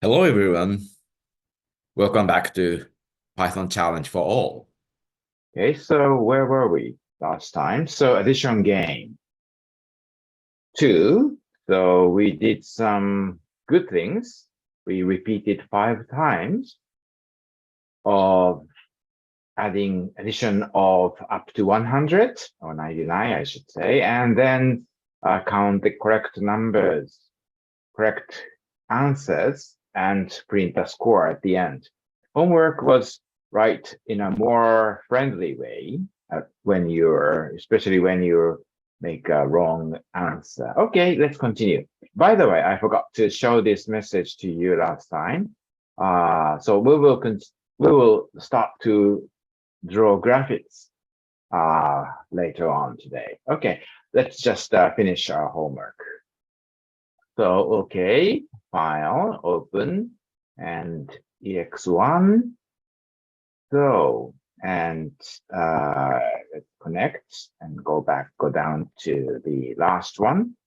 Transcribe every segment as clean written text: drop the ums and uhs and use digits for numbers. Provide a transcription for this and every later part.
Hello, everyone. Welcome back to Python Challenge for All. Okay, so where were we last time? So addition game 2. So we did some good things. We repeated 5 times of adding addition of up to 100 or 99, I should say, and then count the correct numbers, correct answers, and print the score at the end. Homework was write in a more friendly way especially when you make a wrong answer. Okay, let's continue. By the way, I forgot to show this message to you last time. So we will start to draw graphics later on today. Okay, let's just finish our homework. So, okay, file, open, and ex1. So, and let's connect and go down to the last one.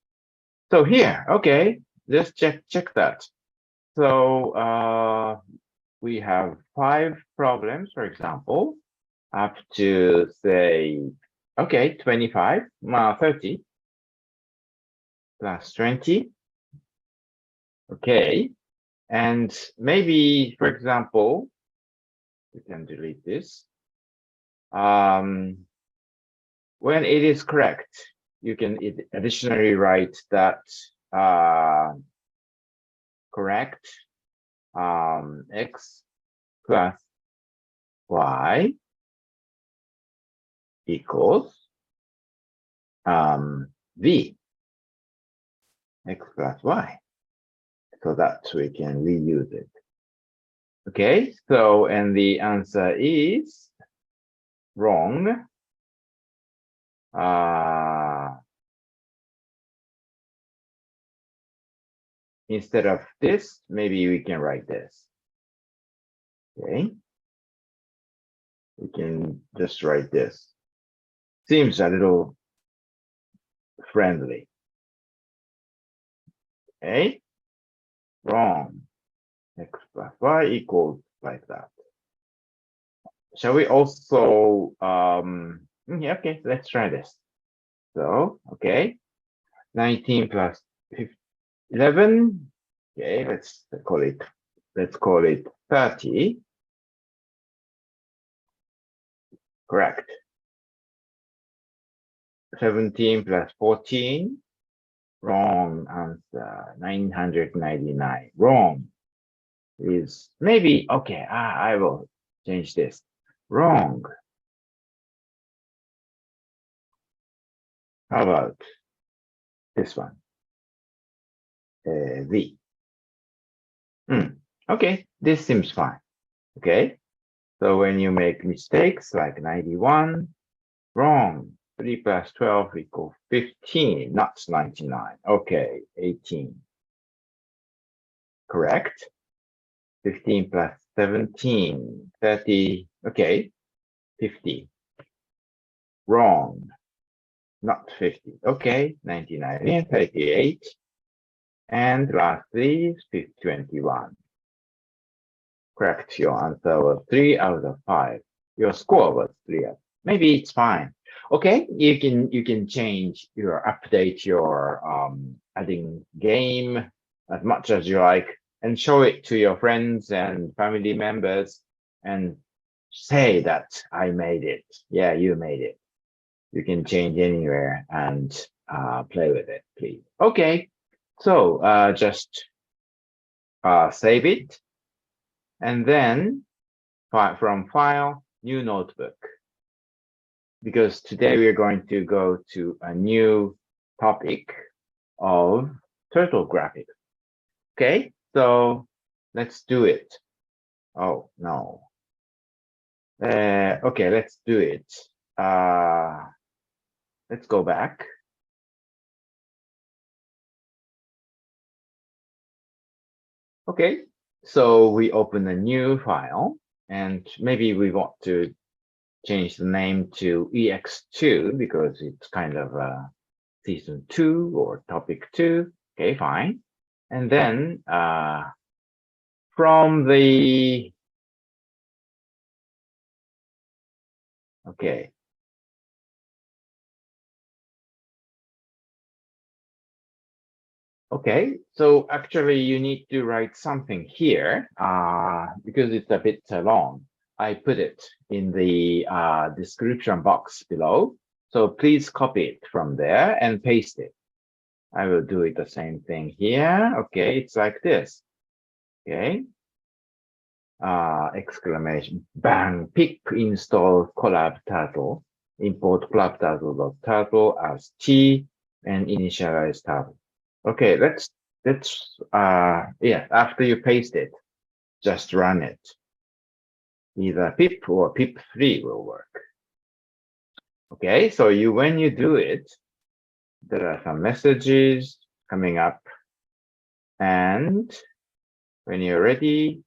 So here, okay, just check that. So we have 5 problems, for example, up to say, okay, 25, 30 plus 20. Okay, and maybe, for example, we can delete this. When it is correct, you can additionally write that correct x plus y equals v x plus y, so that we can reuse it. Okay, so and the answer is wrong. Instead of this, maybe we can write this. Okay, we can just write this. Seems a little friendly. Okay, wrong. X plus y equals like that. Shall we also yeah, okay, let's try this. So okay, 19 plus 11. Okay, let's call it 30. Correct. 17 plus 14. Wrong answer. 999. Wrong is maybe okay. I will change this. Wrong. How about this one? V. Okay, this seems fine. Okay, so when you make mistakes like 91, wrong. 3 plus 12 equals 15, not 99. Okay, 18. Correct. 15 plus 17, 30. Okay, 50. Wrong. Not 50. Okay, 99 and 38. And lastly, 21. Correct. Your answer was 3 out of 5. Your score was 3 out. Maybe it's fine. Okay, you can change update your adding game as much as you like and show it to your friends and family members and say that I made it. Yeah, you made it. You can change anywhere and play with it, please. Okay, so just save it. And then from file, new notebook. Because today we are going to go to a new topic of turtle graphics. Okay, so let's do it. Oh, no. Okay, let's do it. Let's go back. Okay, so we open a new file and maybe we want to change the name to ex2 because it's kind of season 2 or topic 2. Okay, fine. And then from the, okay. Okay, so actually you need to write something here because it's a bit long. I put it in the description box below. So please copy it from there and paste it. I will do it the same thing here. Okay, it's like this. Okay. Exclamation, bang, pip install ColabTurtle, import ColabTurtle.Turtle as t and initialize turtle. Okay, let's yeah, after you paste it, just run it. Either pip or pip3 will work. Okay, so when you do it, there are some messages coming up, and when you're ready,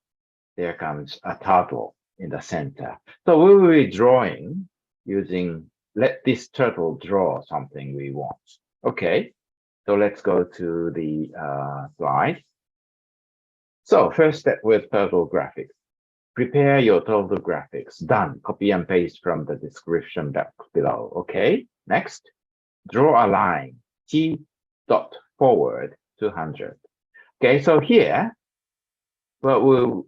there comes a turtle in the center. So we will be drawing using, let this turtle draw something we want. Okay, so let's go to the slide. So first step with turtle graphics. Prepare your turtle graphics. Done. Copy and paste from the description box below. Okay, next, draw a line, t dot forward 200. Okay, so here, what we'll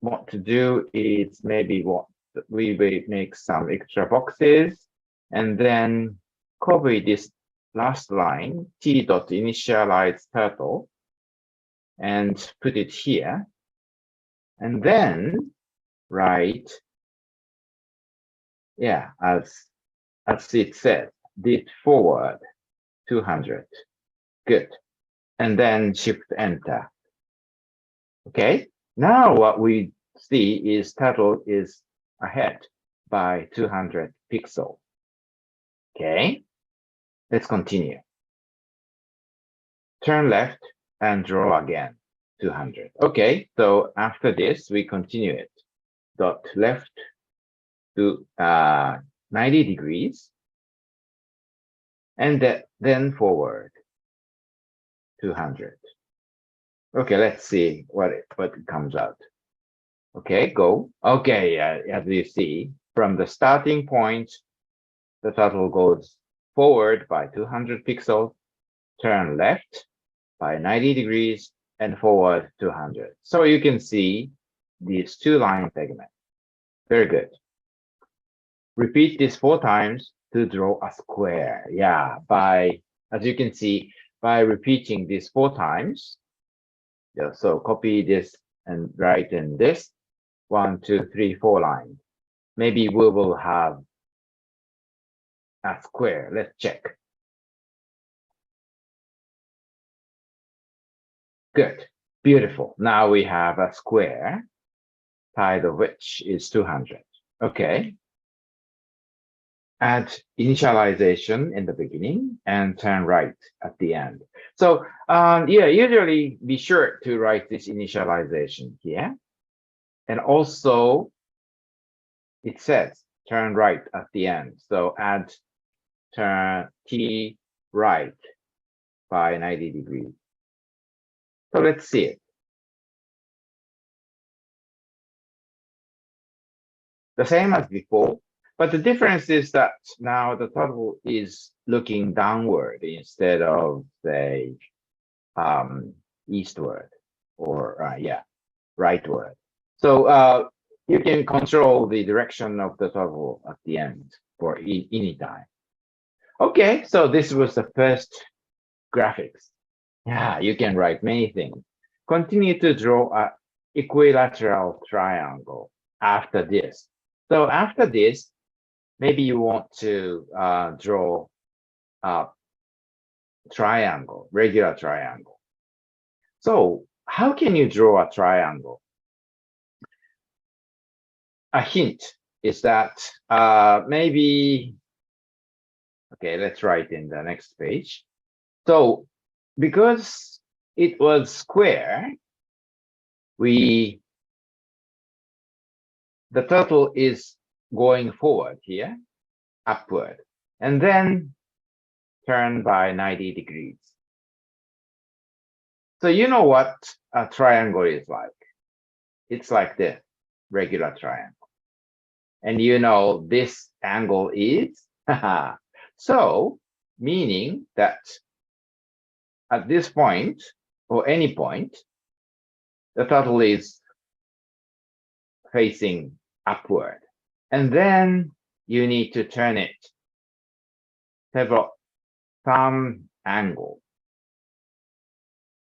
want to do is maybe what we will make some extra boxes and then copy this last line, t.initializeTurtle, and put it here. And then write, yeah, as it said, did forward 200. Good. And then shift enter. Okay. Now what we see is turtle is ahead by 200 pixels. Okay. Let's continue. Turn left and draw again 200. Okay. So after this, we continue it. Dot left to 90 degrees. And then forward 200. Okay, let's see what comes out. Okay, go. Okay, as you see, from the starting point, the turtle goes forward by 200 pixels, turn left by 90 degrees, and forward 200. So you can see these two line segments. Very good. Repeat this 4 times to draw a square. Yeah, as you can see, by repeating this 4 times, yeah, so copy this and write in this 1, 2, 3, 4 lines. Maybe we will have a square. Let's check. Good. Beautiful. Now we have a square, side of which is 200. Okay. Add initialization in the beginning and turn right at the end. So yeah, usually be sure to write this initialization here. And also, it says turn right at the end. So add turn t right by 90 degrees. So let's see it. The same as before, but the difference is that now the turtle is looking downward instead of, say, eastward or, yeah, rightward. So you can control the direction of the turtle at the end for any time. Okay, so this was the first graphics. Yeah, you can write many things. Continue to draw an equilateral triangle after this. So after this, maybe you want to draw a triangle, regular triangle. So how can you draw a triangle? A hint is that maybe, okay, let's write in the next page. So because it was square, the turtle is going forward here, upward, and then turn by 90 degrees. So you know what a triangle is like. it's like this regular triangle. And you know this angle is, so meaning that at this point, or any point, the turtle is facing upward. And then you need to turn it some angle.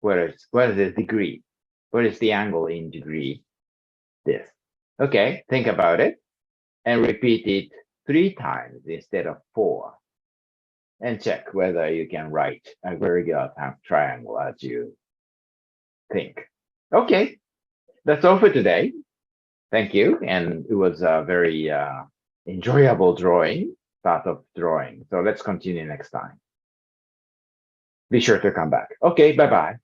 Where is the degree? What is the angle in degree? This. Okay, think about it and repeat it 3 times instead of 4. And check whether you can write a regular triangle as you think. Okay, that's all for today. Thank you. And it was a very enjoyable start of drawing. So let's continue next time. Be sure to come back. Okay, bye-bye.